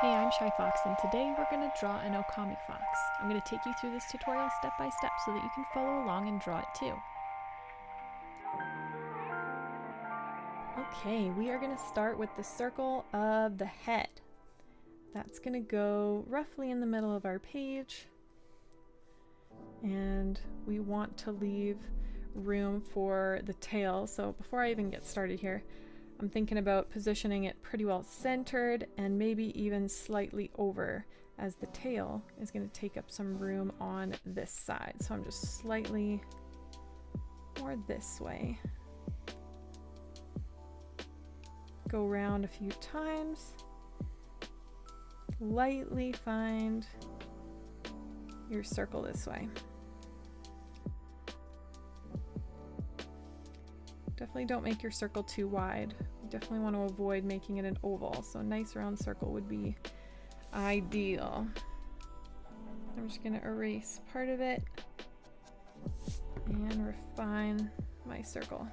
Hey, I'm Shyfoxx, and today we're going to draw an Okami Fox. I'm going to take you through this tutorial step by step so that you can follow along and draw it too. Okay, we are going to start with the circle of the head. That's going to go roughly in the middle of our page, and we want to leave room for the tail. So before I even get started here, I'm thinking about positioning it pretty well centered and maybe even slightly over, as the tail is going to take up some room on this side. So I'm just slightly more this way. Go around a few times. Lightly find your circle this way. Definitely don't make your circle too wide. You definitely want to avoid making it an oval, so a nice round circle would be ideal. I'm just going to erase part of it and refine my circle.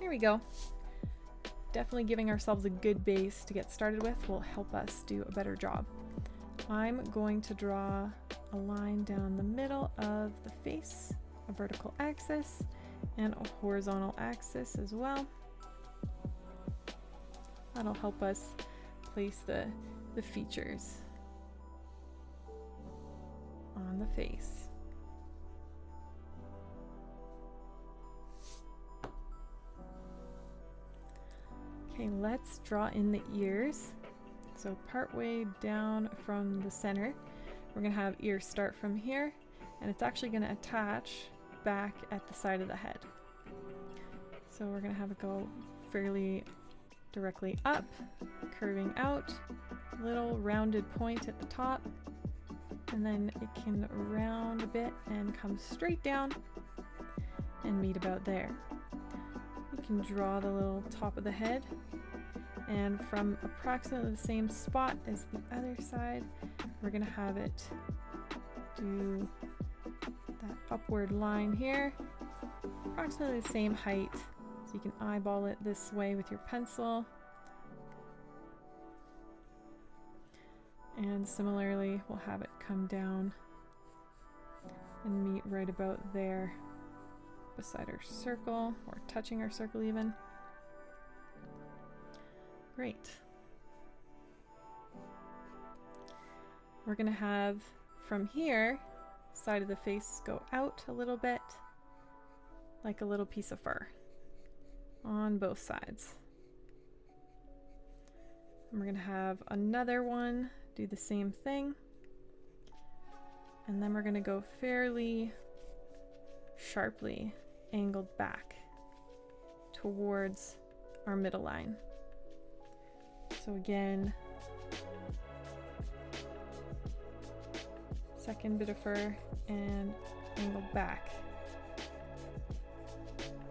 There we go. Definitely giving ourselves a good base to get started with will help us do a better job. I'm going to draw a line down the middle of the face, a vertical axis, and a horizontal axis as well. That'll help us place the features on the face. Okay, let's draw in the ears. So partway down from the center, we're going to have ears start from here, and it's actually going to attach back at the side of the head. So we're going to have it go fairly directly up, curving out, little rounded point at the top, and then it can round a bit and come straight down and meet about there. You can draw the little top of the head, and from approximately the same spot as the other side, we're going to have it do that upward line here, approximately the same height, so you can eyeball it this way with your pencil. And similarly, we'll have it come down and meet right about there beside our circle, or touching our circle even. Great. We're going to have from here, side of the face go out a little bit, like a little piece of fur on both sides. And we're going to have another one do the same thing, and then we're going to go fairly sharply angled back towards our middle line. So again, second bit of fur and angle back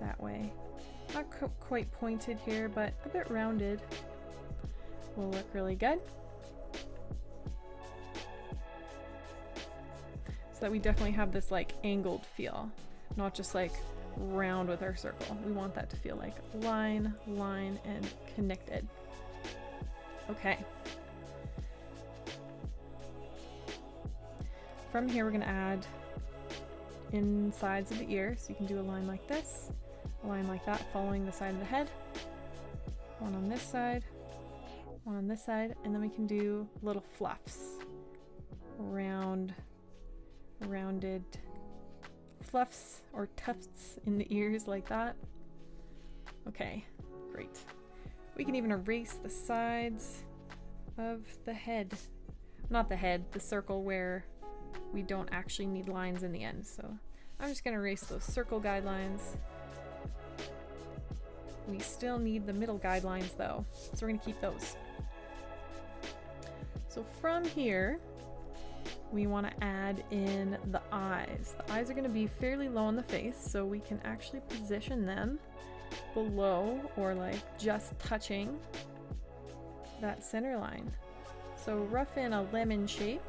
that way. Not quite pointed here, but a bit rounded will look really good. So that we definitely have this like angled feel, not just like round with our circle. We want that to feel like line, line, and connected. Okay. From here, we're going to add insides of the ear. So you can do a line like this, a line like that, following the side of the head. One on this side, one on this side, and then we can do little fluffs. Rounded fluffs or tufts in the ears like that. Okay, great. We can even erase the sides of the head. Not the head, the circle where we don't actually need lines in the end. So I'm just going to erase those circle guidelines. We still need the middle guidelines though, so we're going to keep those. So from here, we want to add in the eyes. The eyes are going to be fairly low on the face, so we can actually position them below or like just touching that center line. So rough in a lemon shape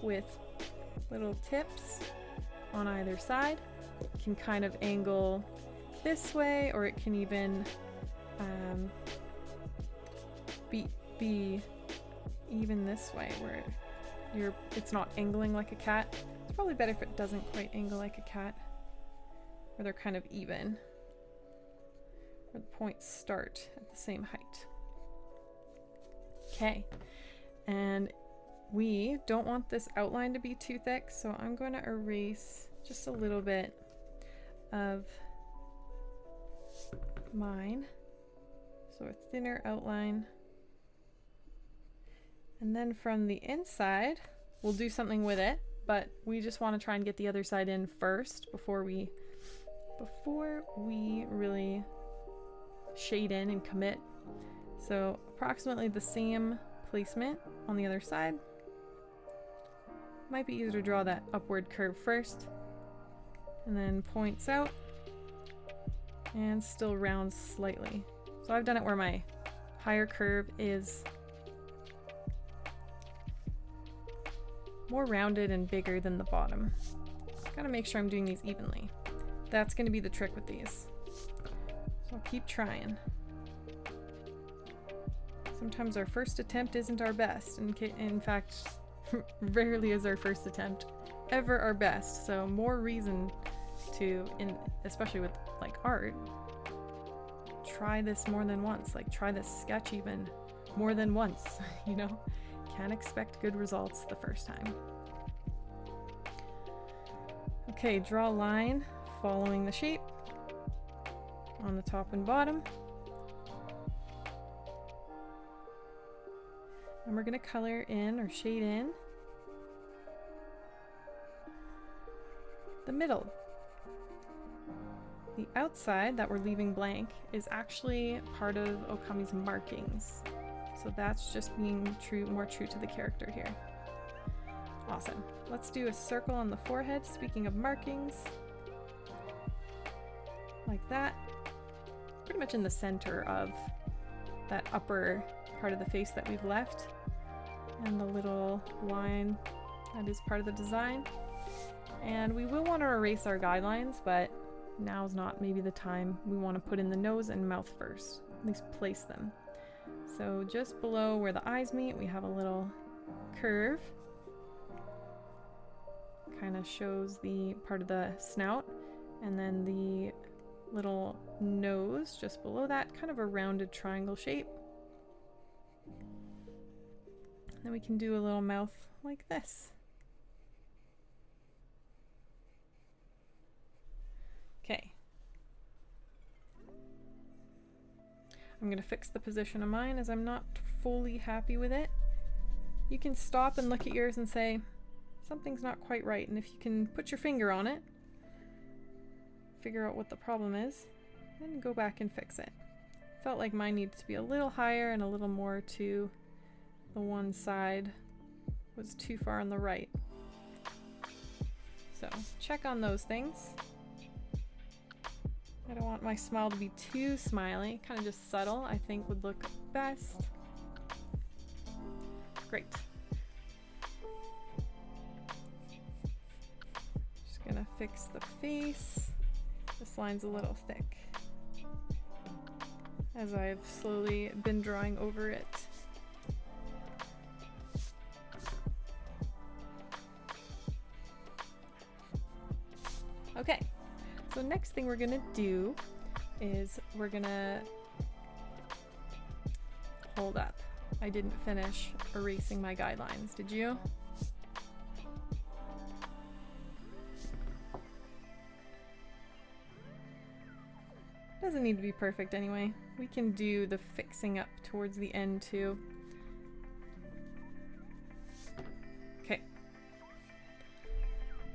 with little tips on either side. It can kind of angle this way, or it can even be even this way where it's not angling like a cat. It's probably better if it doesn't quite angle like a cat, where they're kind of even, where the points start at the same height. Okay, and we don't want this outline to be too thick, so I'm going to erase just a little bit of mine. So a thinner outline. And then from the inside, we'll do something with it, but we just want to try and get the other side in first before we really shade in and commit. So approximately the same placement on the other side. Might be easier to draw that upward curve first, and then points out, and still rounds slightly. So I've done it where my higher curve is more rounded and bigger than the bottom. Gotta make sure I'm doing these evenly. That's gonna be the trick with these. So I'll keep trying. Sometimes our first attempt isn't our best. In fact, rarely is our first attempt ever our best. So more reason to, especially with like art, try this more than once. Like try this sketch even more than once, you know? Can't expect good results the first time. Okay, draw a line following the shape on the top and bottom. And we're going to color in or shade in the middle. The outside that we're leaving blank is actually part of Okami's markings. So that's just being more true to the character here. Awesome. Let's do a circle on the forehead, speaking of markings. Like that. Pretty much in the center of that upper part of the face that we've left. And the little line that is part of the design. And we will want to erase our guidelines, but now's not maybe the time. We want to put in the nose and mouth first, at least place them. So just below where the eyes meet, we have a little curve. Kind of shows the part of the snout, and then the little nose just below that, kind of a rounded triangle shape. Then we can do a little mouth like this. Okay. I'm going to fix the position of mine as I'm not fully happy with it. You can stop and look at yours and say, something's not quite right. And if you can put your finger on it, figure out what the problem is, then go back and fix it. Felt like mine needed to be a little higher and a little more to the one side was too far on the right. So check on those things. I don't want my smile to be too smiley, kind of just subtle, I think would look best. Great. Just gonna fix the face. This line's a little thick, as I've slowly been drawing over it. Okay. So next thing we're gonna do is we're gonna hold up. I didn't finish erasing my guidelines, did you? Doesn't need to be perfect anyway. We can do the fixing up towards the end too. Okay.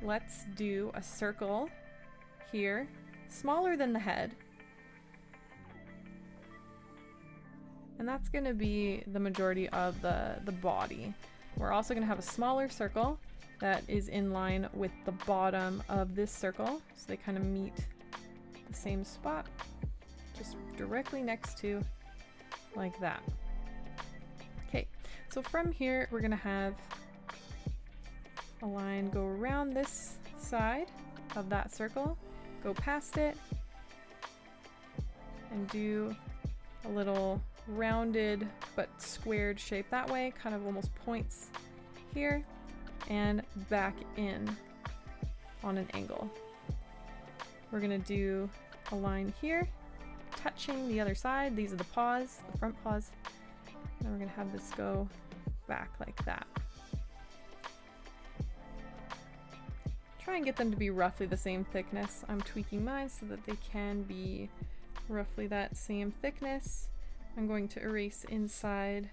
Let's do a circle here, smaller than the head. And that's going to be the majority of the body. We're also going to have a smaller circle that is in line with the bottom of this circle. So they kind of meet the same spot, just directly next to, like that. Okay, so from here we're going to have a line go around this side of that circle, go past it, and do a little rounded but squared shape that way, kind of almost points here and back in on an angle. We're gonna do a line here, touching the other side. These are the paws, the front paws. And we're gonna have this go back like that. Try and get them to be roughly the same thickness. I'm tweaking mine so that they can be roughly that same thickness. I'm going to erase inside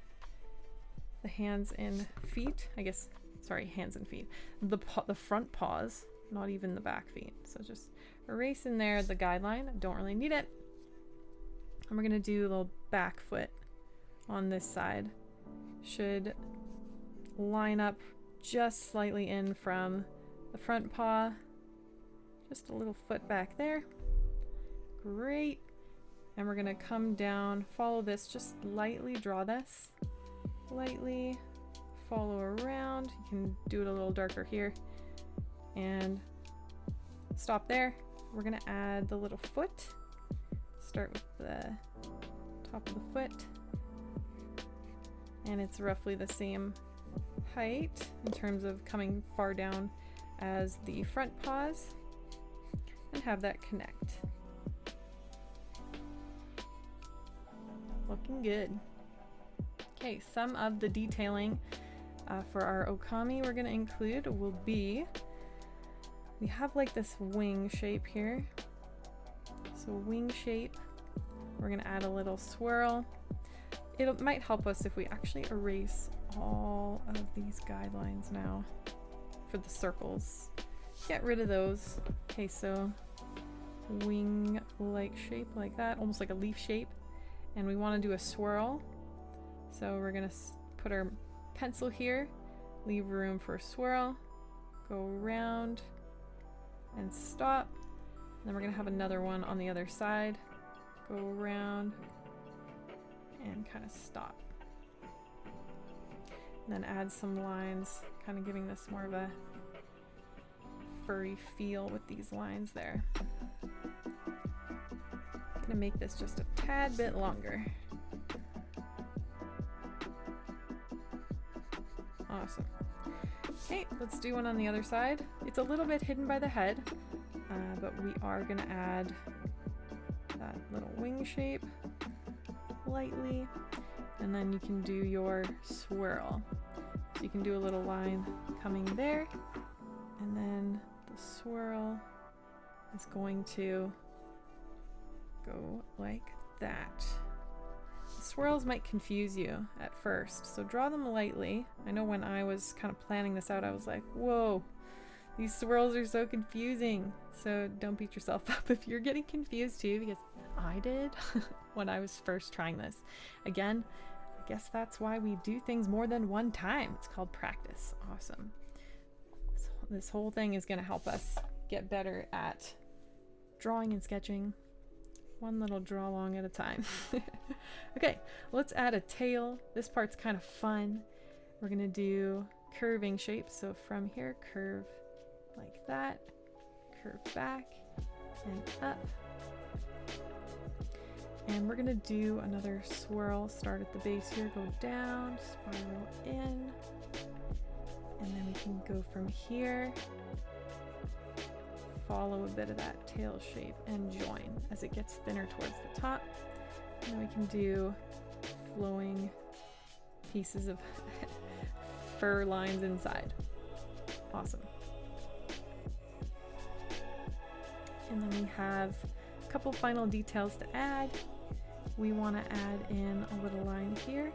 the hands and feet. I guess, sorry, hands and feet. The front paws, not even the back feet. So just erase in there the guideline. I don't really need it. And we're gonna do a little back foot on this side. Should line up just slightly in from the front paw. Just a little foot back there. Great. And we're gonna come down, follow this, just lightly draw this. Lightly follow around. You can do it a little darker here. And stop there. We're gonna add the little foot. Start with the top of the foot. And it's roughly the same height in terms of coming far down as the front paws, and have that connect. Looking good. Okay, some of the detailing for our Okami we're gonna include will be, we have like this wing shape here. So wing shape, we're gonna add a little swirl. It might help us if we actually erase all of these guidelines now for the circles. Get rid of those. Okay, so wing-like shape like that, almost like a leaf shape. And we want to do a swirl. So we're gonna put our pencil here, leave room for a swirl, go around and stop. And then we're gonna have another one on the other side, go around and kind of stop. And then add some lines, kind of giving this more of a furry feel with these lines there. Gonna make this just a tad bit longer. Awesome. Okay, let's do one on the other side. It's a little bit hidden by the head, but we are gonna add that little wing shape lightly, and then you can do your swirl. So you can do a little line coming there, and then the swirl is going to go like that. The swirls might confuse you at first, so draw them lightly. I know when I was kind of planning this out, I was like, whoa, these swirls are so confusing. So don't beat yourself up if you're getting confused too, because I did when I was first trying this. Again, I guess that's why we do things more than one time. It's called practice. Awesome. So this whole thing is going to help us get better at drawing and sketching, one little draw along at a time. Okay, let's add a tail. This part's kind of fun. We're going to do curving shapes. So from here, curve like that, curve back and up. And we're gonna do another swirl. Start at the base here, go down, spiral in, and then we can go from here, follow a bit of that tail shape and join as it gets thinner towards the top. And then we can do flowing pieces of fur lines inside. Awesome. And then we have a couple final details to add. We want to add in a little line here.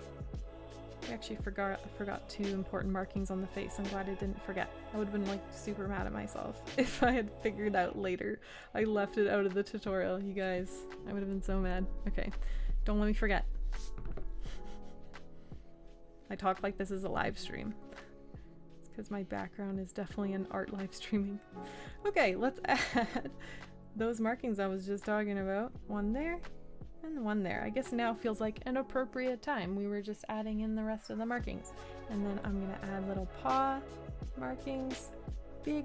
I actually forgot two important markings on the face. I'm glad I didn't forget. I would have been like super mad at myself if I had figured out later. I left it out of the tutorial, you guys. I would have been so mad. Okay, don't let me forget. I talk like this is a live stream. It's because my background is definitely an art live streaming. Okay, let's add those markings I was just talking about. One there. And one there. I guess now feels like an appropriate time. We were just adding in the rest of the markings. And then I'm gonna add little paw markings. Big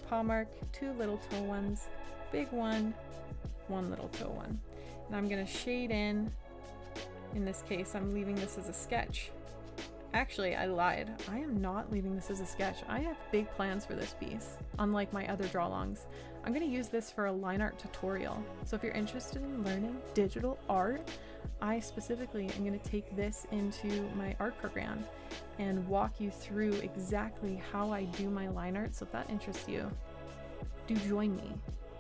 paw mark, two little toe ones, big one, one little toe one. And I'm gonna shade in In this case, I'm leaving this as a sketch. Actually, I lied. I am not leaving this as a sketch. I have big plans for this piece, unlike my other draw-alongs. I'm going to use this for a line art tutorial. So if you're interested in learning digital art, I specifically am going to take this into my art program and walk you through exactly how I do my line art. So if that interests you, do join me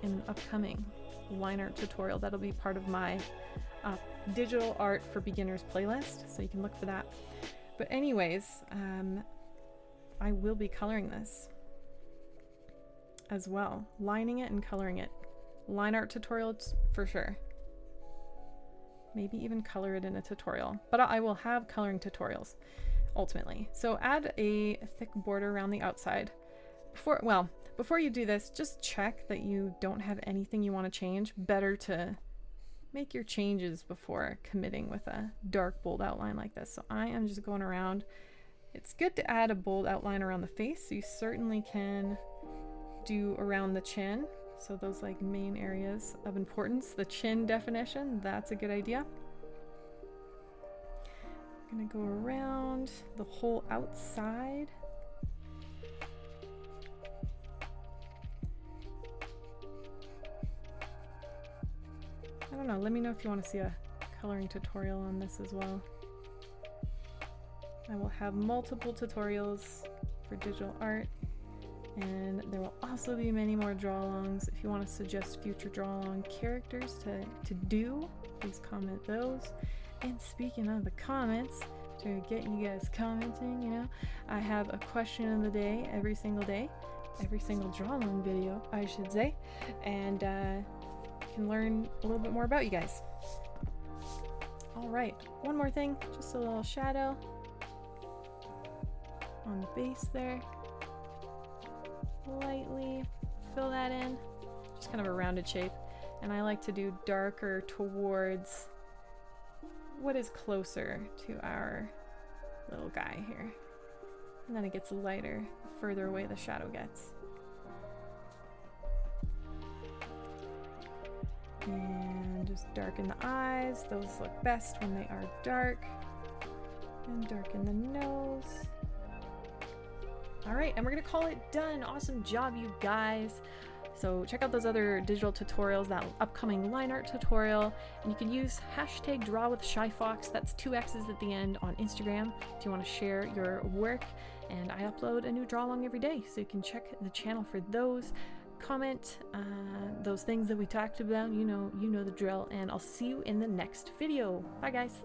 in an upcoming line art tutorial. That'll be part of my digital art for beginners playlist, so you can look for that. But anyways, I will be coloring this as well, lining it and coloring it. Line art tutorials for sure. Maybe even color it in a tutorial, but I will have coloring tutorials ultimately. So add a thick border around the outside. Before you do this, just check that you don't have anything you want to change. Better to make your changes before committing with a dark bold outline like this. So I am just going around. It's good to add a bold outline around the face, so you certainly can do around the chin. So those like main areas of importance, the chin definition, that's a good idea. I'm gonna go around the whole outside. I don't know, let me know if you want to see a coloring tutorial on this as well. I will have multiple tutorials for digital art, and there will also be many more draw-alongs. If you want to suggest future draw-along characters to do, please comment those. And speaking of the comments, to get you guys commenting, you know, I have a question of the day every single draw-along video, I should say, and can learn a little bit more about you guys. All right, one more thing, just a little shadow on the base there. Lightly fill that in, just kind of a rounded shape. And I like to do darker towards what is closer to our little guy here. And then it gets lighter the further away the shadow gets. And just darken the eyes. Those look best when they are dark. And darken the nose. All right, and we're gonna call it done. Awesome job, you guys. So check out those other digital tutorials, that upcoming line art tutorial, and you can use hashtag #drawwithshyfoxx, that's 2 X's at the end, on Instagram if you want to share your work. And I upload a new draw along every day, so you can check the channel for those. Comment those things that we talked about, you know the drill, and I'll see you in the next video. Bye guys.